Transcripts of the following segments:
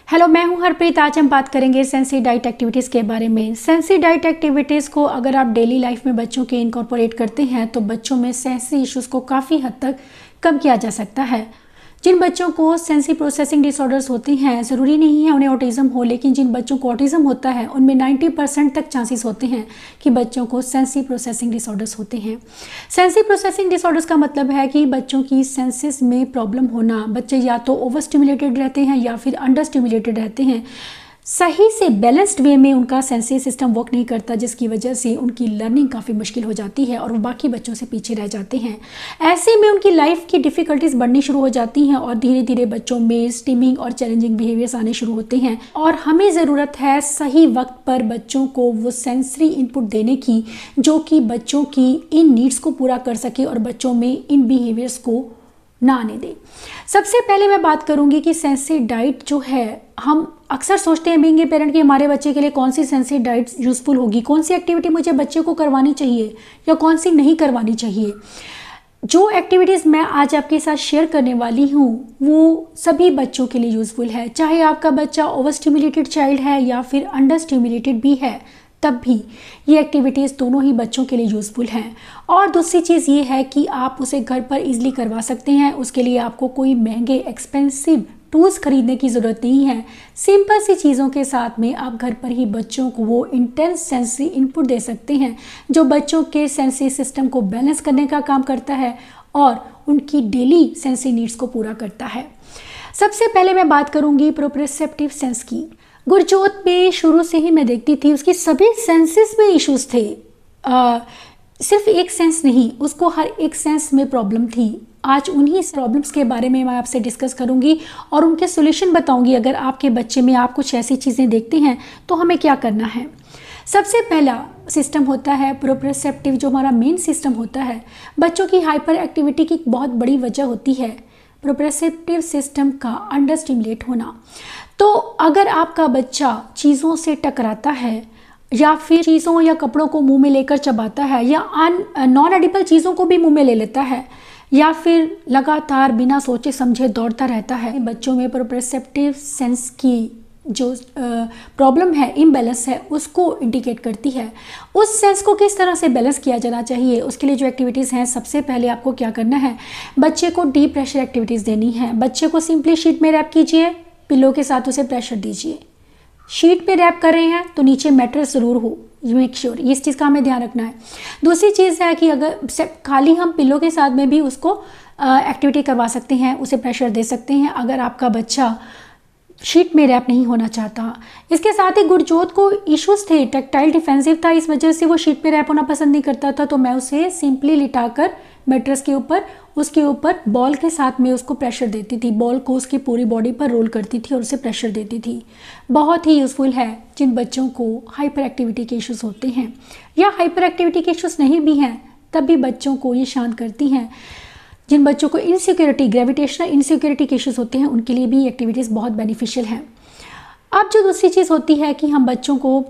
Hello, मैं हूं हरप्रीत। आज हम बात करेंगे सेंसरी डाइट एक्टिविटीज़ के बारे में। सेंसरी डाइट एक्टिविटीज़ को अगर आप डेली लाइफ में बच्चों के इनकॉर्पोरेट करते हैं तो बच्चों में सेंसरी इश्यूज़ को काफ़ी हद तक कम किया जा सकता है। जिन बच्चों को सेंसरी प्रोसेसिंग डिसऑर्डर्स होते हैं, ज़रूरी नहीं है उन्हें ऑटिज़म हो, लेकिन जिन बच्चों को ऑटिज़म होता है उनमें 90% तक चांसेस होते हैं कि बच्चों को सेंसरी प्रोसेसिंग डिसऑर्डर्स होते हैं। सेंसरी प्रोसेसिंग डिसऑर्डर्स का मतलब है कि बच्चों की सेंसेस में प्रॉब्लम होना। बच्चे या तो ओवर स्टिमुलेटेड रहते हैं या फिर अंडर स्टिमुलेटेड रहते हैं। सही से बैलेंस्ड वे में उनका सेंसरी सिस्टम वर्क नहीं करता, जिसकी वजह से उनकी लर्निंग काफ़ी मुश्किल हो जाती है और वो बाकी बच्चों से पीछे रह जाते हैं। ऐसे में उनकी लाइफ की डिफ़िकल्टीज़ बढ़नी शुरू हो जाती हैं और धीरे धीरे बच्चों में स्टिमिंग और चैलेंजिंग बिहेवियर्स आने शुरू होते हैं। और हमें ज़रूरत है सही वक्त पर बच्चों को वो सेंसरी इनपुट देने की जो कि बच्चों की इन नीड्स को पूरा कर सके और बच्चों में इन बिहेवियर्स को ना आने दे। सबसे पहले मैं बात करूंगी कि सेंसरी डाइट जो है, हम अक्सर सोचते हैं बीइंग ए पेरेंट कि हमारे बच्चे के लिए कौन सी सेंसरी डाइट यूज़फुल होगी, कौन सी एक्टिविटी मुझे बच्चे को करवानी चाहिए या कौन सी नहीं करवानी चाहिए। जो एक्टिविटीज़ मैं आज आपके साथ शेयर करने वाली हूँ वो सभी बच्चों के लिए यूज़फुल है, चाहे आपका बच्चा ओवर स्टिमुलेटेड चाइल्ड है या फिर अंडर स्टिमुलेटेड भी है, तब भी ये एक्टिविटीज़ दोनों ही बच्चों के लिए यूज़फुल हैं। और दूसरी चीज़ ये है कि आप उसे घर पर इजीली करवा सकते हैं। उसके लिए आपको कोई महंगे एक्सपेंसिव टूल्स खरीदने की ज़रूरत नहीं है। सिंपल सी चीज़ों के साथ में आप घर पर ही बच्चों को वो इंटेंस सेंसरी इनपुट दे सकते हैं जो बच्चों के सेंसरी सिस्टम को बैलेंस करने का काम करता है और उनकी डेली सेंसरी नीड्स को पूरा करता है। सबसे पहले मैं बात करूँगी प्रोप्रियोसेप्टिव सेंस की। गुरजोत में शुरू से ही मैं देखती थी उसकी सभी सेंसेस में इश्यूज थे। सिर्फ एक सेंस नहीं, उसको हर एक सेंस में प्रॉब्लम थी। आज उन्हीं प्रॉब्लम्स के बारे में मैं आपसे डिस्कस करूंगी और उनके सॉल्यूशन बताऊंगी। अगर आपके बच्चे में आप कुछ ऐसी चीज़ें देखते हैं तो हमें क्या करना है। सबसे पहला सिस्टम होता है प्रोप्रियोसेप्टिव, जो हमारा मेन सिस्टम होता है। बच्चों की हाइपर एक्टिविटी की बहुत बड़ी वजह होती है प्रोप्रियोसेप्टिव सिस्टम का अंडर स्टिमुलेट होना। तो अगर आपका बच्चा चीज़ों से टकराता है या फिर चीज़ों या कपड़ों को मुंह में लेकर चबाता है या नॉन एडिबल चीज़ों को भी मुंह में ले लेता है या फिर लगातार बिना सोचे समझे दौड़ता रहता है, बच्चों में प्रोप्रियोसेप्टिव सेंस की जो प्रॉब्लम है, इम्बैलेंस है, उसको इंडिकेट करती है। उस सेंस को किस तरह से बैलेंस किया जाना चाहिए, उसके लिए जो एक्टिविटीज़ हैं, सबसे पहले आपको क्या करना है, बच्चे को डीप प्रेशर एक्टिविटीज़ देनी है। बच्चे को सिंपली शीट में रैप कीजिए, पिलो के साथ उसे प्रेशर दीजिए। शीट पे रैप कर रहे हैं तो नीचे मैट्रेस ज़रूर हो, यू मेक श्योर, इस चीज़ का हमें ध्यान रखना है। दूसरी चीज़ है कि अगर खाली हम पिलो के साथ में भी उसको एक्टिविटी करवा सकते हैं, उसे प्रेशर दे सकते हैं अगर आपका बच्चा शीट में रैप नहीं होना चाहता। इसके साथ ही गुरजोत को इश्यूज थे, टेक्टाइल डिफेंसिव था, इस वजह से वो शीट में रैप होना पसंद नहीं करता था। तो मैं उसे सिंपली लिटाकर मैट्रेस के ऊपर उसके ऊपर बॉल के साथ में उसको प्रेशर देती थी, बॉल को उसकी पूरी बॉडी पर रोल करती थी और उसे प्रेशर देती थी। बहुत ही यूज़फुल है जिन बच्चों को हाइपर एक्टिविटी के इश्यूज़ होते हैं या हाइपर एक्टिविटी के इश्यूज़ नहीं भी हैं, तब भी बच्चों को ये शांत करती हैं। जिन बच्चों को इनसिक्योरिटी, ग्रेविटेशनल इनसिक्योरिटी के इश्यूज़ होते हैं, उनके लिए भी एक्टिविटीज़ बहुत बेनिफिशियल हैं। अब जो दूसरी चीज़ होती है कि हम बच्चों को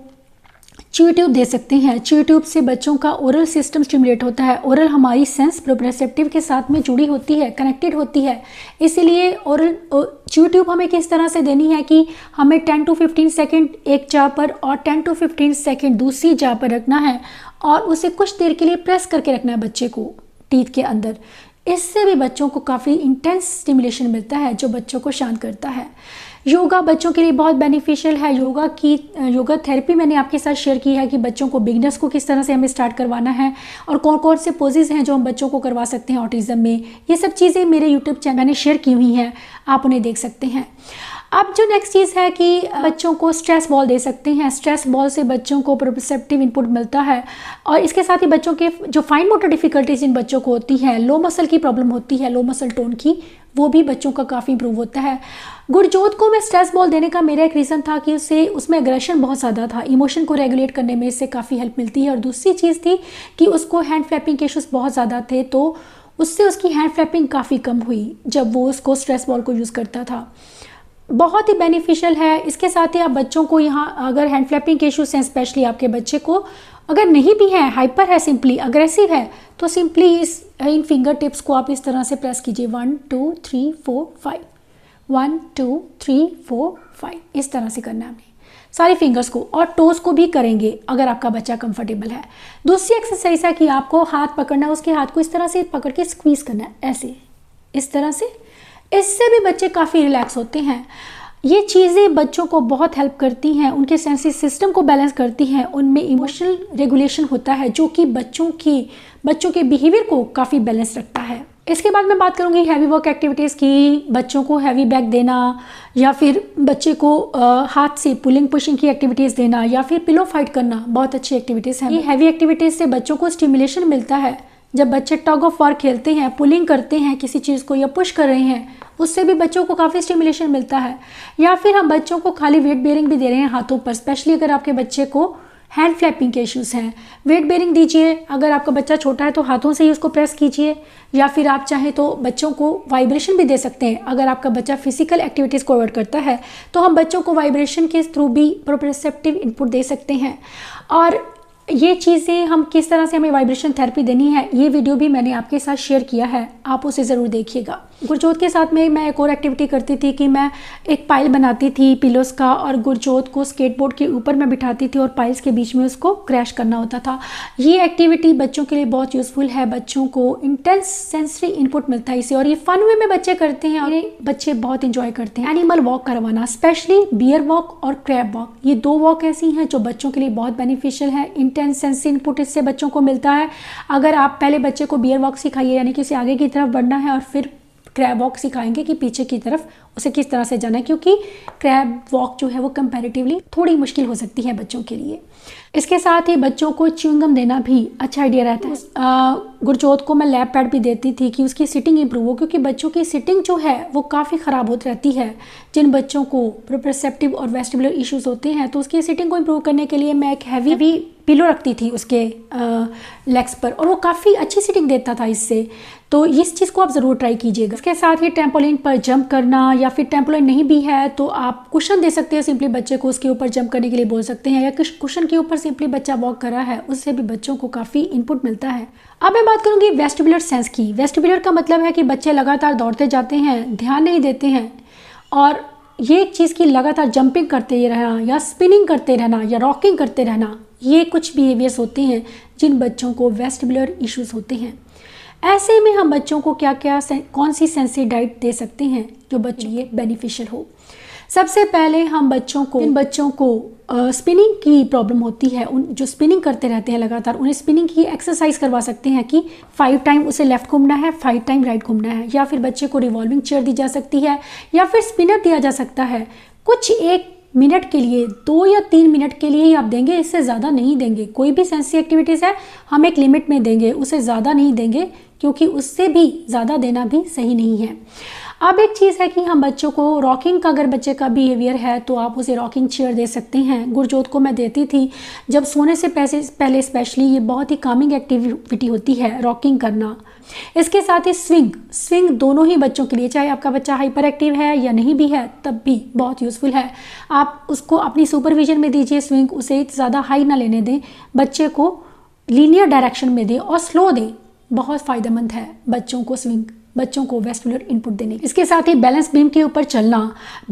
च्यू ट्यूब दे सकते हैं। च्यू ट्यूब से बच्चों का ओरल सिस्टम स्टिमुलेट होता है। ओरल हमारी सेंस प्रोप्रियोसेप्टिव के साथ में जुड़ी होती है, कनेक्टेड होती है। इसीलिए ओरल च्यू ट्यूब हमें किस तरह से देनी है कि हमें 10 to 15 सेकेंड एक जा पर और 10 to 15 सेकेंड दूसरी जा पर रखना है और उसे कुछ देर के लिए प्रेस करके रखना है बच्चे को टीथ के अंदर। इससे भी बच्चों को काफ़ी इंटेंस स्टिमुलेशन मिलता है जो बच्चों को शांत करता है। योगा बच्चों के लिए बहुत बेनिफिशियल है। योगा थेरेपी मैंने आपके साथ शेयर की है कि बच्चों को, बिगनर्स को किस तरह से हमें स्टार्ट करवाना है और कौन कौन से पोजेज हैं जो हम बच्चों को करवा सकते हैं ऑटिज़म में। ये सब चीज़ें मेरे यूट्यूब चैनल में शेयर की हुई हैं, आप उन्हें देख सकते हैं। अब जो नेक्स्ट चीज़ है कि बच्चों को स्ट्रेस बॉल दे सकते हैं। स्ट्रेस बॉल से बच्चों को प्रोप्रियोसेप्टिव इनपुट मिलता है और इसके साथ ही बच्चों के जो फाइन मोटर डिफ़िकल्टीज जिन बच्चों को होती है, लो मसल की प्रॉब्लम होती है, लो मसल टोन की, वो भी बच्चों का काफ़ी इंप्रूव होता है। गुरजोत को मैं स्ट्रेस बॉल देने का मेरा एक रीज़न था कि उसमें एग्रेशन बहुत ज़्यादा था, इमोशन को रेगुलेट करने में इससे काफ़ी हेल्प मिलती है। और दूसरी चीज़ थी कि उसको हैंड फ्लैपिंग के इश्यूज़ बहुत ज़्यादा थे, तो उससे उसकी हैंड फ्लैपिंग काफ़ी कम हुई जब वो उसको स्ट्रेस बॉल को यूज़ करता था। बहुत ही बेनिफिशियल है। इसके साथ ही आप बच्चों को यहाँ अगर हैंड फ्लैपिंग के इश्यूज़ हैं, स्पेशली आपके बच्चे को अगर नहीं भी है, हाइपर है, सिंपली अग्रेसिव है, तो सिंपली इन फिंगर टिप्स को आप इस तरह से प्रेस कीजिए, 1 2 3 4 5 1 2 3 4 5 इस तरह से करना है हमने सारी फिंगर्स को, और टोज को भी करेंगे अगर आपका बच्चा कंफर्टेबल है। दूसरी एक्सरसाइज है कि आपको हाथ पकड़ना है, उसके हाथ को इस तरह से पकड़ के स्क्वीज करना है, ऐसे इस तरह से। इससे भी बच्चे काफ़ी रिलैक्स होते हैं। ये चीज़ें बच्चों को बहुत हेल्प करती हैं, उनके सेंसिस सिस्टम को बैलेंस करती हैं, उनमें इमोशनल रेगुलेशन होता है जो कि बच्चों के बिहेवियर को काफ़ी बैलेंस रखता है। इसके बाद मैं बात करूंगी हैवी वर्क एक्टिविटीज़ की। बच्चों को हैवी बैग देना, या फिर बच्चे को हाथ से पुलिंग पुशिंग की एक्टिविटीज़ देना, या फिर पिलो फाइट करना बहुत अच्छी एक्टिविटीज़ हैं। ये हैवी एक्टिविटीज़ से बच्चों को स्टिमुलेशन मिलता है। जब बच्चे टग ऑफ वार खेलते हैं, पुलिंग करते हैं किसी चीज़ को या पुश कर रहे हैं, उससे भी बच्चों को काफ़ी स्टिमुलेशन मिलता है। या फिर हम बच्चों को खाली वेट बेयरिंग भी दे रहे हैं हाथों पर, स्पेशली अगर आपके बच्चे को हैंड फ्लैपिंग के इश्यूज़ हैं, वेट बेयरिंग दीजिए। अगर आपका बच्चा छोटा है तो हाथों से ही उसको प्रेस कीजिए, या फिर आप चाहें तो बच्चों को वाइब्रेशन भी दे सकते हैं। अगर आपका बच्चा फिजिकल एक्टिविटीज़ को अवॉइड करता है तो हम बच्चों को वाइब्रेशन के थ्रू भी प्रोप्रियोसेप्टिव इनपुट दे सकते हैं। और ये चीज़ें हम किस तरह से हमें वाइब्रेशन थेरेपी देनी है, ये वीडियो भी मैंने आपके साथ शेयर किया है, आप उसे ज़रूर देखिएगा। गुरजोत के साथ में मैं एक और एक्टिविटी करती थी कि मैं एक पाइल बनाती थी पिलोस का, और गुरजोत को स्केटबोर्ड के ऊपर मैं बिठाती थी और पाइल्स के बीच में उसको क्रैश करना होता था। ये एक्टिविटी बच्चों के लिए बहुत यूज़फुल है, बच्चों को इंटेंस सेंसरी इनपुट मिलता है इससे, और ये फन वे में बच्चे करते हैं और ये बच्चे बहुत इंजॉय करते हैं। एनिमल वॉक करवाना, स्पेशली बियर वॉक और क्रैब वॉक, ये 2 वॉक ऐसी हैं जो बच्चों के लिए बहुत बेनिफिशियल है। इंटेंस सेंसरी इनपुट इससे बच्चों को मिलता है। अगर आप पहले बच्चे को बियर वॉक सिखाइए, यानी कि उसे आगे की तरफ बढ़ना है, और फिर क्रैब वॉक सिखाएंगे कि पीछे की तरफ उसे किस तरह से जाना है, क्योंकि क्रैब वॉक जो है वो कंपैरेटिवली थोड़ी मुश्किल हो सकती है बच्चों के लिए। इसके साथ ही बच्चों को च्युइंगम देना भी अच्छा आइडिया रहता है। गुरजोत को मैं लैप पैड भी देती थी कि उसकी सिटिंग इंप्रूव हो, क्योंकि बच्चों की सिटिंग जो है वो काफ़ी ख़राब होती रहती है। जिन बच्चों को प्रोप्रियोसेप्टिव और वेस्टिबुलर इश्यूज़ होते हैं, तो उसकी सिटिंग को इम्प्रूव करने के लिए मैं एक हैवी पिलो रखती थी उसके लेग्स पर, और वो काफ़ी अच्छी सिटिंग देता था इससे। तो इस चीज़ को आप ज़रूर ट्राई कीजिएगा। इसके साथ ही टेम्पोलिन पर जंप करना, या फिर टेम्पोलिन नहीं भी है तो आप कुशन दे सकते हैं, सिंपली बच्चे को उसके ऊपर जंप करने के लिए बोल सकते हैं, या कुशन के ऊपर सिंपली बच्चा वॉक कर रहा है, उससे भी बच्चों को काफ़ी इनपुट मिलता है। अब मैं बात करूँगी वेस्टिबुलर सेंस की। वेस्टिबुलर का मतलब है कि बच्चे लगातार दौड़ते जाते हैं, ध्यान नहीं देते हैं, और ये एक चीज़ की लगातार जंपिंग करते रहना, या स्पिनिंग करते रहना, या रॉकिंग करते रहना, ये कुछ बिहेवियर्स होते हैं जिन बच्चों को वेस्टिबुलर इश्यूज़ होते हैं। ऐसे में हम बच्चों को कौन सी सेंसरी डाइट दे सकते हैं जो बच्चों के लिए बेनिफिशियल हो। सबसे पहले हम जिन बच्चों को स्पिनिंग की प्रॉब्लम होती है, उन जो स्पिनिंग करते रहते हैं लगातार, उन्हें स्पिनिंग की एक्सरसाइज करवा सकते हैं कि 5 टाइम उसे लेफ्ट घूमना है, 5 टाइम राइट घूमना है। या फिर बच्चे को रिवॉल्विंग चेयर दी जा सकती है, या फिर स्पिनर दिया जा सकता है। कुछ 1 मिनट के लिए, 2 या 3 मिनट के लिए ही आप देंगे, इससे ज़्यादा नहीं देंगे। कोई भी सेंसरी एक्टिविटीज़ है हम एक लिमिट में देंगे, उससे ज़्यादा नहीं देंगे, क्योंकि उससे भी ज़्यादा देना भी सही नहीं है। अब एक चीज़ है कि हम बच्चों को रॉकिंग का, अगर बच्चे का बिहेवियर है तो आप उसे रॉकिंग चेयर दे सकते हैं। गुरजोत को मैं देती थी जब सोने से पहले स्पेशली, ये बहुत ही कामिंग एक्टिविटी होती है रॉकिंग करना। इसके साथ ही स्विंग दोनों ही बच्चों के लिए, चाहे आपका बच्चा हाइपर एक्टिव है या नहीं भी है, तब भी बहुत यूज़फुल है। आप उसको अपनी सुपरविजन में दीजिए स्विंग, उसे ज़्यादा हाई ना लेने दें, बच्चे को लीनियर डायरेक्शन में दें और स्लो दें। बहुत फ़ायदेमंद है बच्चों को स्विंग, बच्चों को वेस्टिबुलर इनपुट देने। इसके साथ ही बैलेंस बीम के ऊपर चलना,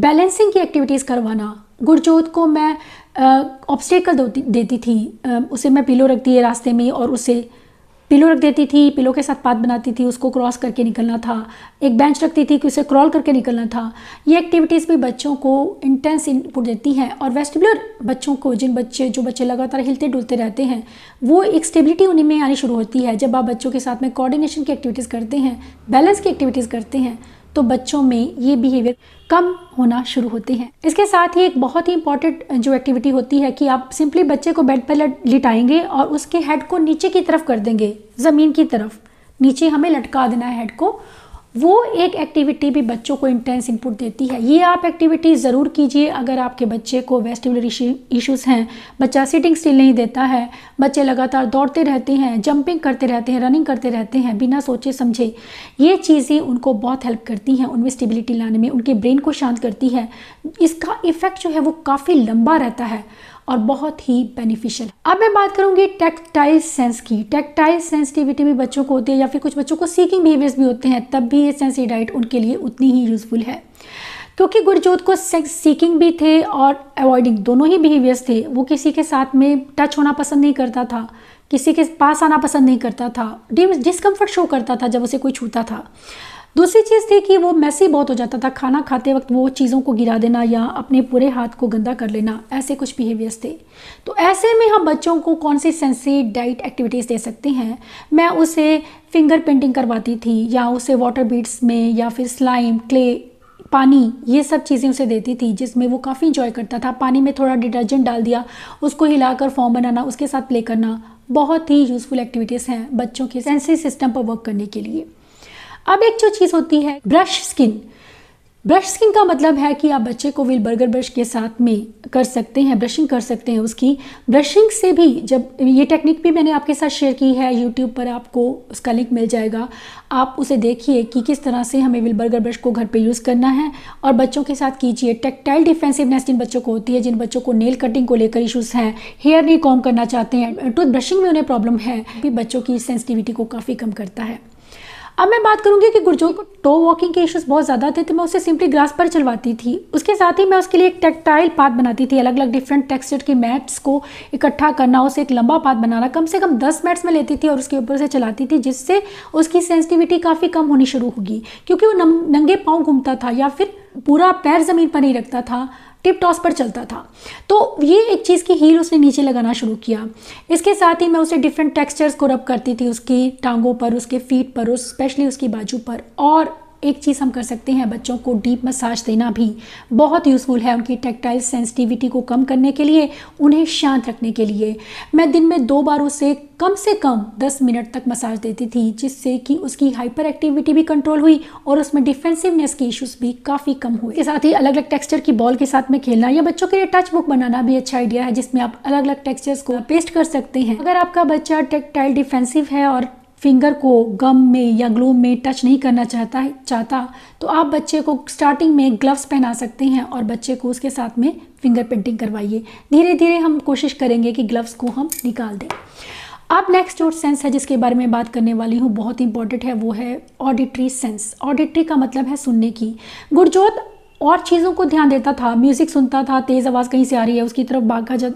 बैलेंसिंग की एक्टिविटीज़ करवाना। गुरजोत को मैं ऑब्स्टेकल देती थी, उसे मैं पिलो रखती है रास्ते में, और उसे पिलो रख देती थी, पिलो के साथ पाथ बनाती थी, उसको क्रॉस करके निकलना था। एक बेंच रखती थी कि उसे क्रॉल करके निकलना था। ये एक्टिविटीज़ भी बच्चों को इंटेंस इनपुट देती हैं, और वेस्टिबुलर बच्चों को, जो बच्चे लगातार हिलते डुलते रहते हैं, वो एक स्टेबिलिटी उन्हीं में आनी शुरू होती है। जब आप बच्चों के साथ में कोऑर्डिनेशन की एक्टिविटीज़ करते हैं, बैलेंस की एक्टिविटीज़ करते हैं, तो बच्चों में ये बिहेवियर कम होना शुरू होते हैं। इसके साथ ही एक बहुत ही इंपॉर्टेंट जो एक्टिविटी होती है कि आप सिंपली बच्चे को बेड पर लिटाएंगे और उसके हेड को नीचे की तरफ कर देंगे, ज़मीन की तरफ नीचे हमें लटका देना है हेड को। वो एक एक्टिविटी भी बच्चों को इंटेंस इनपुट देती है। ये आप एक्टिविटी ज़रूर कीजिए अगर आपके बच्चे को वेस्टिबुलर इश्यूज़ हैं, बच्चा सिटिंग स्टिल नहीं देता है, बच्चे लगातार दौड़ते रहते हैं, जंपिंग करते रहते हैं, रनिंग करते रहते हैं बिना सोचे समझे। ये चीज़ें उनको बहुत हेल्प करती हैं उनमें स्टेबिलिटी लाने में, उनके ब्रेन को शांत करती है। इसका इफ़ेक्ट जो है वो काफ़ी लंबा रहता है और बहुत ही बेनिफिशियल। अब मैं बात करूंगी टैक्टाइल सेंस की। टैक्टाइल सेंसिटिविटी भी बच्चों को होती है, या फिर कुछ बच्चों को सीकिंग बिहेवियर्स भी होते हैं, तब भी ये सेंसरी डाइट उनके लिए उतनी ही यूज़फुल है। क्योंकि गुरजोत को सेक्स सीकिंग भी थे और अवॉइडिंग दोनों ही बिहेवियर्स थे। वो किसी के साथ में टच होना पसंद नहीं करता था, किसी के पास आना पसंद नहीं करता था, डिस्कम्फर्ट शो करता था जब उसे कोई छूता था। दूसरी चीज़ थी कि वो मैसी बहुत हो जाता था, खाना खाते वक्त वो चीज़ों को गिरा देना या अपने पूरे हाथ को गंदा कर लेना, ऐसे कुछ बिहेवियर्स थे। तो ऐसे में हम बच्चों को कौन सी सेंसरी डाइट एक्टिविटीज़ दे सकते हैं? मैं उसे फिंगर पेंटिंग करवाती थी या उसे वाटर बीड्स में या फिर स्लाइम, क्ले, पानी, ये सब चीज़ें उसे देती थी जिसमें वो काफ़ी इंजॉय करता था। पानी में थोड़ा डिटर्जेंट डाल दिया, उसको हिलाकर फॉर्म बनाना, उसके साथ प्ले करना, बहुत ही यूज़फुल एक्टिविटीज़ हैं बच्चों के सेंसरी सिस्टम पर वर्क करने के लिए। अब एक जो चीज़ होती है ब्रश स्किन। ब्रश स्किन का मतलब है कि आप बच्चे को व्हील बर्गर ब्रश के साथ में कर सकते हैं, ब्रशिंग कर सकते हैं उसकी। ब्रशिंग से भी, जब ये टेक्निक भी मैंने आपके साथ शेयर की है यूट्यूब पर, आपको उसका लिंक मिल जाएगा, आप उसे देखिए कि किस तरह से हमें व्हील बर्गर ब्रश को घर पे यूज़ करना है और बच्चों के साथ कीजिए। टेक्टाइल डिफेंसिवनेस जिन बच्चों को होती है, जिन बच्चों को नेल कटिंग को लेकर इशूज़ हैं, हेयर नहीं कॉम्ब करना चाहते हैं, टूथ ब्रशिंग में उन्हें प्रॉब्लम है, भी बच्चों की सेंसिटिविटी को काफ़ी कम करता है। अब मैं बात करूंगी कि गुरजोत को टो वॉकिंग के इश्यूज बहुत ज़्यादा थे, तो मैं उसे सिंपली ग्रास पर चलवाती थी। उसके साथ ही मैं उसके लिए एक टेक्टाइल पाथ बनाती थी, अलग अलग डिफरेंट टेक्सचर की मैट्स को इकट्ठा करना, उसे एक लंबा पाथ बनाना, कम से कम 10 मैट्स में लेती थी और उसके ऊपर से चलाती थी, जिससे उसकी सेंसिटिविटी काफ़ी कम होनी शुरू होगी। क्योंकि वो नंगे पाँव घूमता था या फिर पूरा पैर ज़मीन पर नहीं रखता था, टिप टॉस पर चलता था। तो ये एक चीज़ की हील उसने नीचे लगाना शुरू किया। इसके साथ ही मैं उसे डिफरेंट टेक्सचर्स को रब करती थी, उसकी टांगों पर, उसके फीट पर, स्पेशली उसकी बाजू पर। और एक चीज़ हम कर सकते हैं, बच्चों को डीप मसाज देना भी बहुत यूज़फुल है उनकी टेक्टाइल सेंसिटिविटी को कम करने के लिए, उन्हें शांत रखने के लिए। मैं दिन में 2 बार उसे कम से कम 10 मिनट तक मसाज देती थी, जिससे कि उसकी हाइपर एक्टिविटी भी कंट्रोल हुई और उसमें डिफेंसिवनेस के इश्यूज भी काफ़ी कम हुए। इसके साथ ही अलग अलग टेक्सचर की बॉल के साथ में खेलना या बच्चों के लिए टच बुक बनाना भी अच्छा आइडिया है, जिसमें आप अलग अलग टेक्सचर्स को पेस्ट कर सकते हैं। अगर आपका बच्चा टेक्टाइल डिफेंसिव है और फिंगर को गम में या ग्लू में टच नहीं करना चाहता तो आप बच्चे को स्टार्टिंग में ग्लव्स पहना सकते हैं और बच्चे को उसके साथ में फिंगर पेंटिंग करवाइए। धीरे धीरे हम कोशिश करेंगे कि ग्लव्स को हम निकाल दें। अब नेक्स्ट जो सेंस है जिसके बारे में बात करने वाली हूँ, बहुत इंपॉर्टेंट है, वो है ऑडिटरी सेंस। ऑडिटरी का मतलब है सुनने की। गुरजोत और चीज़ों को ध्यान देता था, म्यूज़िक सुनता था, तेज़ आवाज़ कहीं से आ रही है उसकी तरफ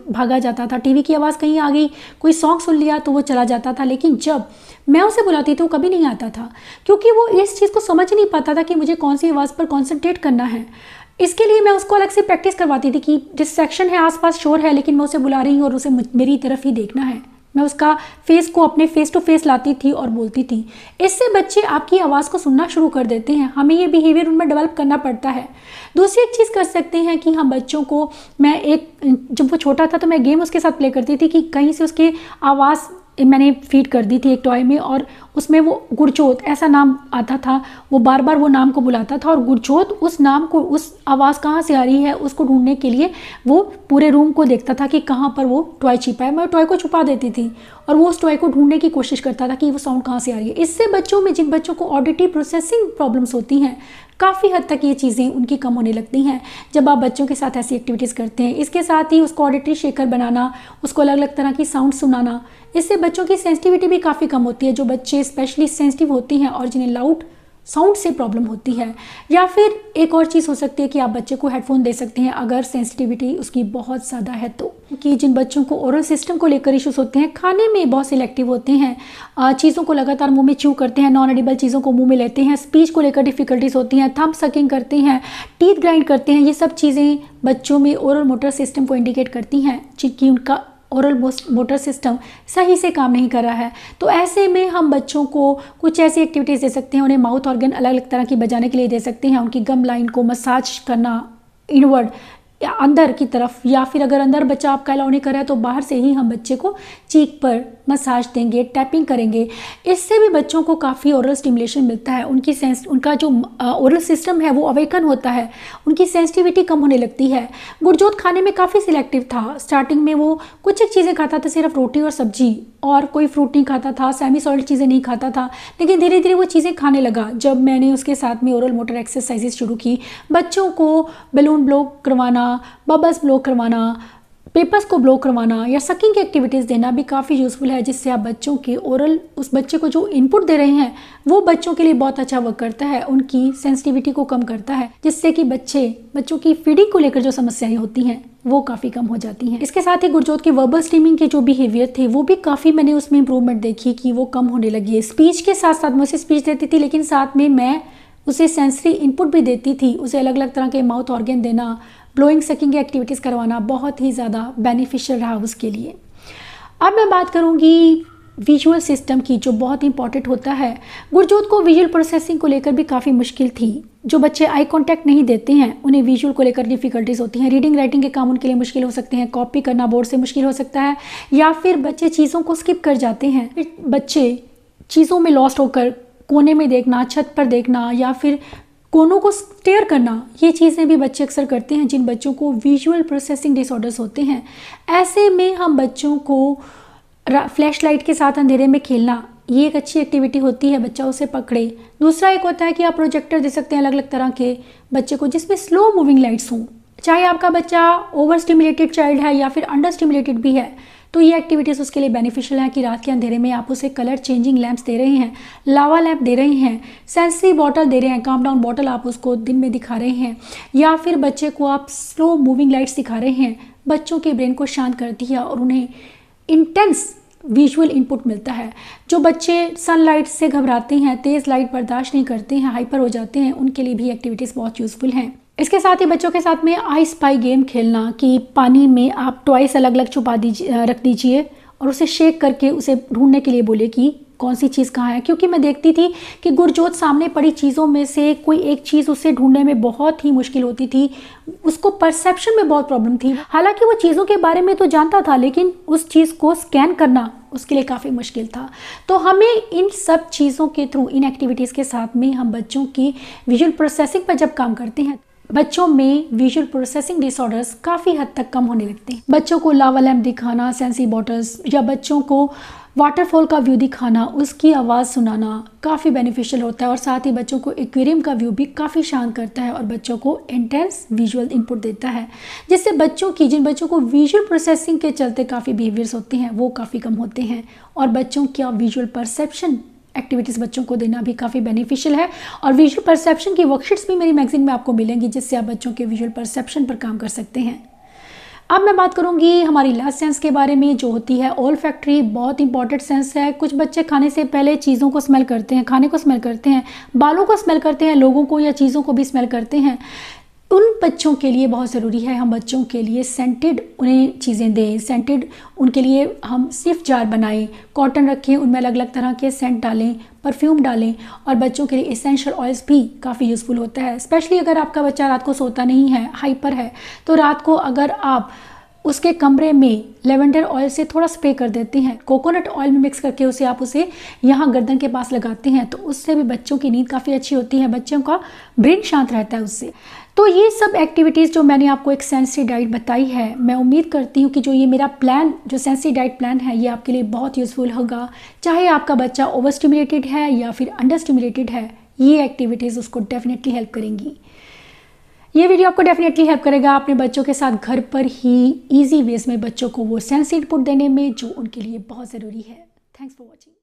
भागा जाता था, टीवी की आवाज़ कहीं आ गई, कोई सॉन्ग सुन लिया तो वो चला जाता था। लेकिन जब मैं उसे बुलाती थी वो कभी नहीं आता था, क्योंकि वो इस चीज़ को समझ नहीं पाता था कि मुझे कौन सी आवाज़ पर कॉन्सेंट्रेट करना है। इसके लिए मैं उसको अलग से प्रैक्टिस करवाती थी कि डिस्ट्रैक्शन है, आसपास शोर है, लेकिन मैं उसे बुला रही हूँ और उसे मेरी तरफ ही देखना है। मैं उसका फेस को अपने फेस टू फेस लाती थी और बोलती थी। इससे बच्चे आपकी आवाज़ को सुनना शुरू कर देते हैं। हमें ये बिहेवियर उनमें डेवलप करना पड़ता है। दूसरी एक चीज़ कर सकते हैं कि हम बच्चों को, जब वो छोटा था तो मैं गेम उसके साथ प्ले करती थी कि कहीं से उसकी आवाज़ मैंने फीड कर दी थी एक टॉय में, और उसमें वो गुरजोत ऐसा नाम आता था, वो बार बार वो नाम को बुलाता था और गुरजोत उस नाम को, उस आवाज़ कहाँ से आ रही है उसको ढूंढने के लिए वो पूरे रूम को देखता था कि कहाँ पर वो टॉय छिपा है। मैं टॉय को छुपा देती थी और वो उस टॉय को ढूंढने की कोशिश करता था कि वो साउंड कहाँ से आ रही है। इससे बच्चों में, जिन बच्चों को ऑडिटरी प्रोसेसिंग प्रॉब्लम्स होती हैं, काफ़ी हद तक ये चीज़ें उनकी कम होने लगती हैं जब आप बच्चों के साथ ऐसी एक्टिविटीज़ करते हैं। इसके साथ ही उसको ऑडिटरी शेकर बनाना, उसको अलग अलग तरह की साउंड सुनाना, इससे बच्चों की सेंसिटिविटी भी काफ़ी कम होती है। जो बच्चे स्पेशली सेंसिटिव होती हैं और जिन्हें लाउड साउंड से प्रॉब्लम होती है, या फिर एक और चीज़ हो सकती है कि आप बच्चे को हेडफोन दे सकते हैं अगर सेंसिटिविटी उसकी बहुत ज़्यादा है तो। कि जिन बच्चों को ओरल सिस्टम को लेकर इश्यूज होते हैं, खाने में बहुत सिलेक्टिव होते हैं, चीज़ों को लगातार मुंह में च्यू करते हैं, नॉन एडिबल चीज़ों को मुंह में लेते हैं, स्पीच को लेकर डिफिकल्टीज होती हैं, थंब सकिंग करते हैं, टीथ ग्राइंड करते हैं, ये सब चीज़ें बच्चों में ओरल मोटर सिस्टम को इंडिकेट करती हैं कि उनका ओरल मोटर सिस्टम सही से काम नहीं कर रहा है। तो ऐसे में हम बच्चों को कुछ ऐसी एक्टिविटीज़ दे सकते हैं, उन्हें माउथ ऑर्गन अलग अलग तरह की बजाने के लिए दे सकते हैं, उनकी गम लाइन को मसाज करना इनवर्ड या अंदर की तरफ, या फिर अगर अंदर बच्चा आपका अलाउ नहीं कर रहा है तो बाहर से ही हम बच्चे को चीक पर मसाज देंगे, टैपिंग करेंगे। इससे भी बच्चों को काफ़ी ओरल स्टिमुलेशन मिलता है, उनका जो ओरल सिस्टम है वो अवेकन होता है, उनकी सेंसिटिविटी कम होने लगती है। गुरजोत खाने में काफ़ी सिलेक्टिव था। स्टार्टिंग में वो कुछ एक चीज़ें खाता था, सिर्फ रोटी और सब्जी, और कोई फ्रूट नहीं खाता था, सेमी सॉलिड चीज़ें नहीं खाता था, लेकिन धीरे धीरे वो चीज़ें खाने लगा जब मैंने उसके साथ में ओरल मोटर एक्सरसाइजेज शुरू की। बच्चों को बैलून ब्लो करवाना, बबल्स ब्लो करवाना, पेपर्स को ब्लो करवाना या सकिंग की एक्टिविटीज़ देना भी काफ़ी यूज़फुल है, जिससे आप बच्चों के ओरल उस बच्चे को जो इनपुट दे रहे हैं वो बच्चों के लिए बहुत अच्छा वर्क करता है, उनकी सेंसिटिविटी को कम करता है, जिससे कि बच्चों की फीडिंग को लेकर जो समस्याएं होती हैं वो काफ़ी कम हो जाती हैं। इसके साथ ही गुरजोत की वर्बल स्ट्रीमिंग के जो बिहेवियर थे वो भी काफ़ी मैंने उसमें इंप्रूवमेंट देखी कि वो कम होने लगी है। स्पीच के साथ साथ मैं उसे स्पीच देती थी, लेकिन साथ में मैं उसे सेंसरी इनपुट भी देती थी। उसे अलग अलग तरह के माउथ ऑर्गन देना, ब्लोइंग सकिंग की एक्टिविटीज़ करवाना बहुत ही ज़्यादा बेनिफिशियल रहा उसके लिए। अब मैं बात करूँगी विजुअल सिस्टम की, जो बहुत इंपॉर्टेंट होता है। गुरजोत को विजुअल प्रोसेसिंग को लेकर भी काफ़ी मुश्किल थी। जो बच्चे आई कांटेक्ट नहीं देते हैं उन्हें विजुअल को लेकर डिफ़िकल्टीज होती हैं। रीडिंग राइटिंग के काम उनके लिए मुश्किल हो सकते हैं, कॉपी करना बोर्ड से मुश्किल हो सकता है, या फिर बच्चे चीज़ों को स्किप कर जाते हैं। बच्चे चीज़ों में लॉस्ट होकर कोने में देखना, छत पर देखना या फिर कोनों को स्टेयर करना, ये चीज़ें भी बच्चे अक्सर करते हैं जिन बच्चों को विजुअल प्रोसेसिंग डिसऑर्डर्स होते हैं। ऐसे में हम बच्चों को फ्लैश लाइट के साथ अंधेरे में खेलना, ये एक अच्छी एक्टिविटी होती है, बच्चा उसे पकड़े। दूसरा एक होता है कि आप प्रोजेक्टर दे सकते हैं अलग अलग तरह के बच्चे को, जिसमें स्लो मूविंग लाइट्स हों। चाहे आपका बच्चा ओवर स्टिमुलेटेड चाइल्ड है या फिर अंडर स्टिमुलेटेड भी है, तो ये एक्टिविटीज़ उसके लिए बेनिफिशियल है कि रात के अंधेरे में आप उसे कलर चेंजिंग लैंप्स दे रहे हैं, लावा लैंप दे रहे हैं, सेंसरी बॉटल दे रहे हैं, काम डाउन बॉटल आप उसको दिन में दिखा रहे हैं, या फिर बच्चे को आप स्लो मूविंग लाइट्स दिखा रहे हैं। बच्चों के ब्रेन को शांत करती है और उन्हें इंटेंस विजुअल इनपुट मिलता है। जो बच्चे सनलाइट से घबराते हैं, तेज़ लाइट बर्दाश्त नहीं करते हैं, हाइपर हो जाते हैं, उनके लिए भी एक्टिविटीज़ बहुत यूज़फुल हैं। इसके साथ ही बच्चों के साथ में आई स्पाई गेम खेलना, कि पानी में आप टॉयस अलग अलग छुपा दीजिए, रख दीजिए और उसे शेक करके उसे ढूंढने के लिए बोले कि कौन सी चीज़ कहाँ है। क्योंकि मैं देखती थी कि गुरजोत सामने पड़ी चीज़ों में से कोई एक चीज़ उसे ढूंढने में बहुत ही मुश्किल होती थी, उसको परसेप्शन में बहुत प्रॉब्लम थी। हालांकि वो चीज़ों के बारे में तो जानता था, लेकिन उस चीज़ को स्कैन करना उसके लिए काफ़ी मुश्किल था। तो हमें इन सब चीज़ों के थ्रू, इन एक्टिविटीज़ के साथ में हम बच्चों की विजुअल प्रोसेसिंग पर जब काम करते हैं, बच्चों में विजुअल प्रोसेसिंग डिसऑर्डर्स काफ़ी हद तक कम होने लगते हैं। बच्चों को लावा लैंप दिखाना, सेंसरी बॉटल्स, या बच्चों को वाटरफॉल का व्यू दिखाना, उसकी आवाज़ सुनाना काफ़ी बेनिफिशियल होता है। और साथ ही बच्चों को एक्वेरियम का व्यू भी काफ़ी शांत करता है और बच्चों को इंटेंस विजुअल इनपुट देता है, जिससे जिन बच्चों को विजुअल प्रोसेसिंग के चलते काफ़ी बिहेवियर्स होते हैं वो काफ़ी कम होते हैं। और बच्चों का विजुअल परसेप्शन एक्टिविटीज़ बच्चों को देना भी काफ़ी बेनिफिशियल है। और विजुअल परसेप्शन की वर्कशीट्स भी मेरी मैगजीन में आपको मिलेंगी, जिससे आप बच्चों के विजुअल परसेप्शन पर काम कर सकते हैं। अब मैं बात करूंगी हमारी लास्ट सेंस के बारे में, जो होती है ओल्फैक्टरी। बहुत इंपॉर्टेंट सेंस है। कुछ बच्चे खाने से पहले चीज़ों को स्मेल करते हैं, खाने को स्मेल करते हैं, बालों को स्मेल करते हैं, लोगों को या चीज़ों को भी स्मेल करते हैं। उन बच्चों के लिए बहुत ज़रूरी है हम बच्चों के लिए सेंटेड उन्हें चीज़ें दें। सेंटेड उनके लिए हम सिर्फ जार बनाएं, कॉटन रखें, उनमें अलग अलग तरह के सेंट डालें, परफ्यूम डालें। और बच्चों के लिए एसेंशियल ऑयल्स भी काफ़ी यूज़फुल होता है। स्पेशली अगर आपका बच्चा रात को सोता नहीं है, हाइपर है, तो रात को अगर आप उसके कमरे में लेवेंडर ऑयल से थोड़ा स्प्रे कर देते हैं, कोकोनट ऑयल में मिक्स करके उसे यहाँ गर्दन के पास लगाते हैं, तो उससे भी बच्चों की नींद काफ़ी अच्छी होती है, बच्चों का ब्रेन शांत रहता है उससे। तो ये सब एक्टिविटीज़ जो मैंने आपको एक सेंसरी डाइट बताई है, मैं उम्मीद करती हूँ कि जो ये मेरा प्लान, जो सेंसरी डाइट प्लान है, ये आपके लिए बहुत यूज़फुल होगा। चाहे आपका बच्चा ओवर स्टिमुलेटेड है या फिर अंडर स्टिमुलेटेड है, ये एक्टिविटीज़ उसको डेफिनेटली हेल्प करेंगी। ये वीडियो आपको डेफिनेटली हेल्प करेगा अपने बच्चों के साथ घर पर ही इजी वेज में बच्चों को वो सेंस इनपुट देने में, जो उनके लिए बहुत ज़रूरी है। Thanks for watching.